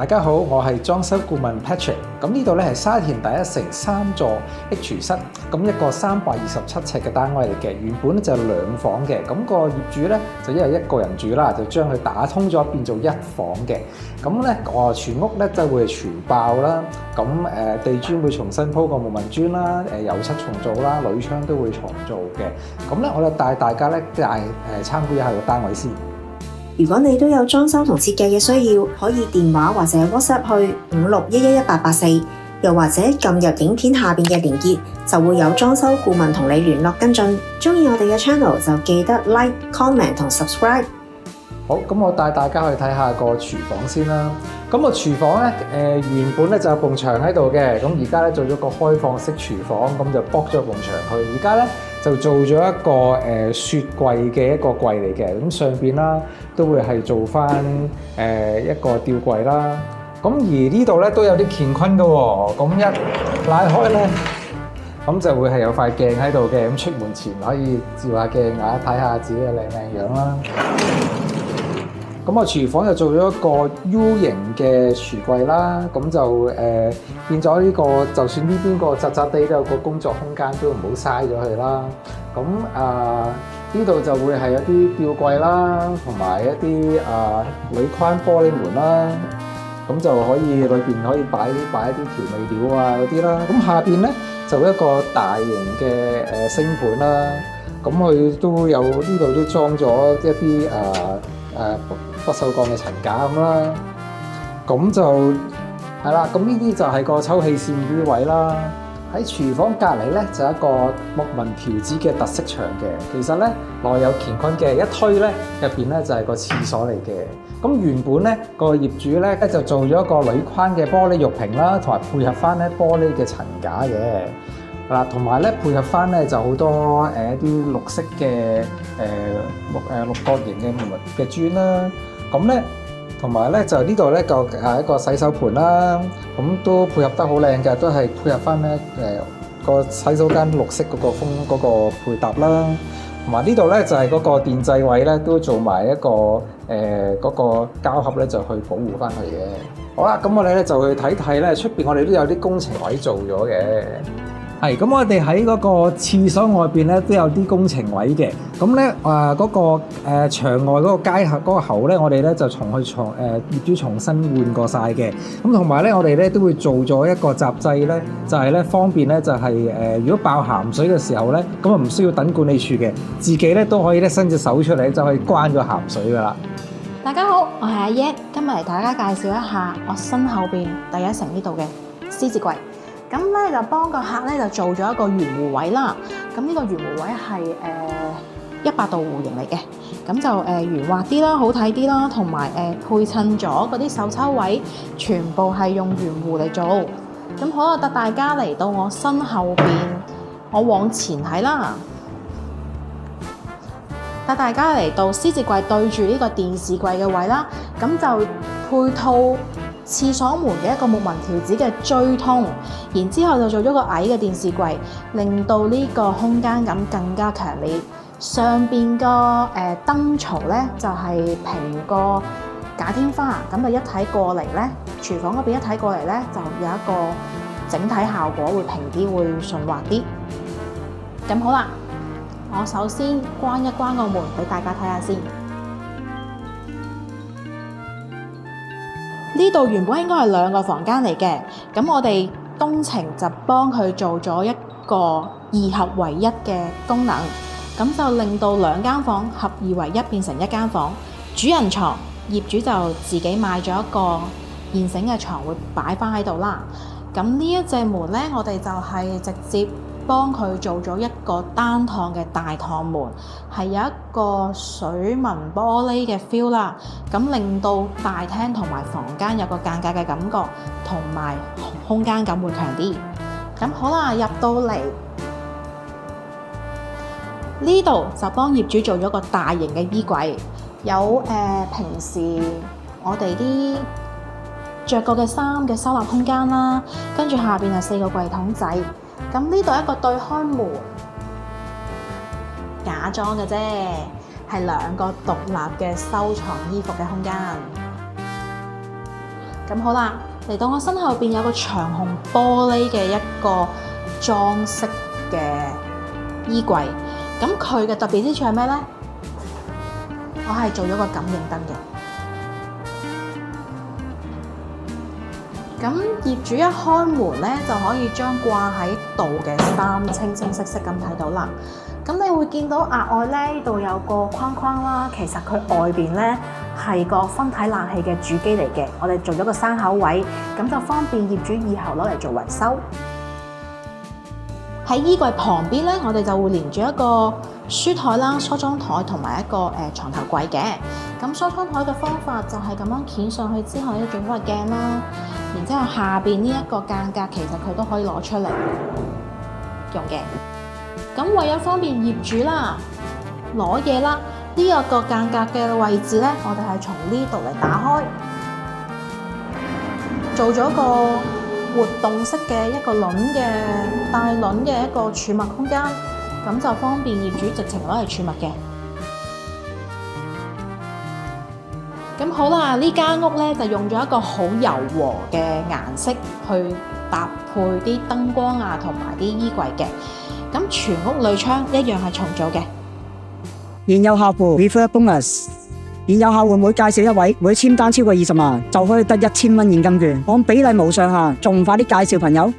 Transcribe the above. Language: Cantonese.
大家好，我係裝修顧問 Patrick。咁呢度咧係沙田第一城3座 H 廚室，咁一個327尺嘅單位嚟嘅。原本咧就係2房嘅，咁個業主咧就因為一個人住啦，就將佢打通咗變做1房嘅。咁咧全屋咧就會全爆啦。咁地磚會重新鋪個木紋磚啦，油漆重做啦，鋁窗都會重做嘅。咁咧我就帶大家咧參觀一下個單位先。如果你都有裝修同設計嘅需要，可以電話或者 WhatsApp 去56111884，又或者撳入影片下邊嘅連結，就會有裝修顧問同你聯絡跟進。鍾意我哋嘅 channel 就記得 like、comment 同 subscribe。好，咁我帶大家去睇下個廚房先啦。咁個廚房咧，原本咧就有埲牆喺度嘅，咁而家咧做咗個開放式廚房，咁就剝咗埲牆去。而家咧就做咗一個雪櫃嘅一個櫃嚟嘅，咁上邊啦都會係做翻一個吊櫃啦。咁而呢度咧都有啲乾坤嘅喎，咁一拉開咧，咁就會係有塊鏡喺度嘅，咁出門前可以照下鏡啊，睇下自己嘅靚樣啦。咁我廚房就做咗一個 U 型嘅櫥櫃啦，咁就變咗呢個，就算呢邊個窄窄地都有個工作空間，都唔好嘥咗佢啦。咁呢度就會係一啲吊櫃啦，同埋一啲鋁框玻璃門啦，咁就可以裏邊可以擺一啲調味料啊嗰啲啦。咁下邊咧就一個大型嘅星盤啦，咁佢都有呢度都裝咗一啲不鏽鋼嘅層架咁啦，咁就係啦。咁呢啲就係個抽氣扇呢啲位啦。喺廚房隔離咧就一個木紋條紙嘅特色牆嘅。其實咧內有乾坤嘅，一推咧入邊咧就係個廁所嚟嘅。咁原本咧個業主咧就做咗一個鋁框嘅玻璃玉屏啦，同埋配合翻咧玻璃嘅層架嘅。嗱，同埋咧配合翻咧就好多一啲綠色嘅六角形嘅木紋嘅磚啦。咁咧同埋咧就呢度咧個一個洗手盆啦，咁都配合得好靚嘅，都係配合翻咧個洗手間綠色嗰個配搭啦。同埋呢度咧就係嗰個電掣位咧都做埋一個嗰個膠盒咧就去保護翻佢嘅。好啦，咁我哋咧就去睇睇咧出邊，我哋都有啲工程位做咗嘅。係，咁我哋喺嗰個廁所外邊咧都有啲工程位嘅。咁咧嗰個牆外嗰個街口嗰個喉咧，我哋咧就業主重新換過晒嘅。咁同埋咧，我哋咧都會做咗一個閘掣咧，就係咧方便咧就係如果爆鹹水嘅時候咧，咁啊唔需要等管理處嘅，自己咧都可以咧伸隻手出嚟就可以關咗鹹水噶啦。大家好，我係阿耶，今日嚟大家介紹一下我身後邊第一城呢度嘅獅子櫃。咁咧就幫個客咧就做咗一個圓弧位啦。咁呢個圓弧位係180度弧形嚟嘅，咁就圓滑啲啦，好睇啲啦，同埋配襯咗嗰啲手抽位，全部係用圓弧嚟做。咁好啦，帶大家嚟到我身後邊，我往前睇啦，帶大家嚟到獅子櫃對住呢個電視櫃嘅位啦，咁就配套廁所門嘅一個木紋條紙嘅錐通，然之後就做咗個矮嘅電視櫃，令到呢個空間感更加強烈。上邊個燈槽咧就係平個假天花，咁就一睇過嚟咧，廚房嗰邊一睇過嚟咧就有一個整體效果會平啲，會順滑啲。咁好啦，我首先關一關個門俾大家睇下先。呢度原本應該係2個房間嚟嘅，咁我哋工程就幫佢做咗一個2合為1嘅功能，咁就令到2間房合2為1變成1間房。主人床業主就自己買咗一個現成嘅床，會擺翻喺度啦。咁呢一隻門呢，我哋就係直接幫佢做咗一個單趟嘅大趟門，係有一個水紋玻璃嘅 feel 啦，咁令到大廳同埋房間有個間隔嘅感覺，同埋空間感會強啲。咁好啦，入到嚟呢度就幫業主做咗個大型嘅衣櫃，有平時我哋啲着過嘅衫嘅收納空間啦，跟住下邊係4個櫃桶仔。咁呢度一個對開門，假裝嘅啫，係2個獨立嘅收藏衣服嘅空間。咁好啦，嚟到我身後邊有個長虹玻璃嘅一個裝飾嘅衣櫃。咁佢嘅特別之處係咩呢？我係做咗個感應燈嘅。咁業主一開門咧，就可以將掛喺度嘅衫清清晰晰咁睇到啦。咁你會見到額外咧，呢度有個框框啦，其實佢外邊咧係個分體冷氣嘅主機嚟嘅。我哋做咗個生口位，咁就方便業主以後攞嚟做維修。喺衣櫃旁邊咧，我哋就會連住一個書台啦、梳妝台同埋一個床頭櫃嘅。咁梳妝台嘅方法就係咁樣掀上去之後咧，做咗個鏡啦。然之後下邊呢一個間隔，其實佢都可以攞出嚟用嘅。咁為咗方便業主啦攞嘢啦，呢一個間隔嘅位置咧，我哋係從呢度嚟打開，做咗個活動式嘅一個輪嘅帶輪嘅一個儲物空間，咁就方便業主直情攞嚟儲物嘅。咁好啦，呢間屋咧就用咗一個好柔和嘅顏色去搭配啲燈光啊，同埋啲衣櫃嘅。咁全屋鋁窗一樣係重組嘅。現有客戶 Refer Bonus， 現有客戶每介紹一位，每簽單超過20萬就可以得1000蚊現金券，按比例無上限，仲唔快啲介紹朋友？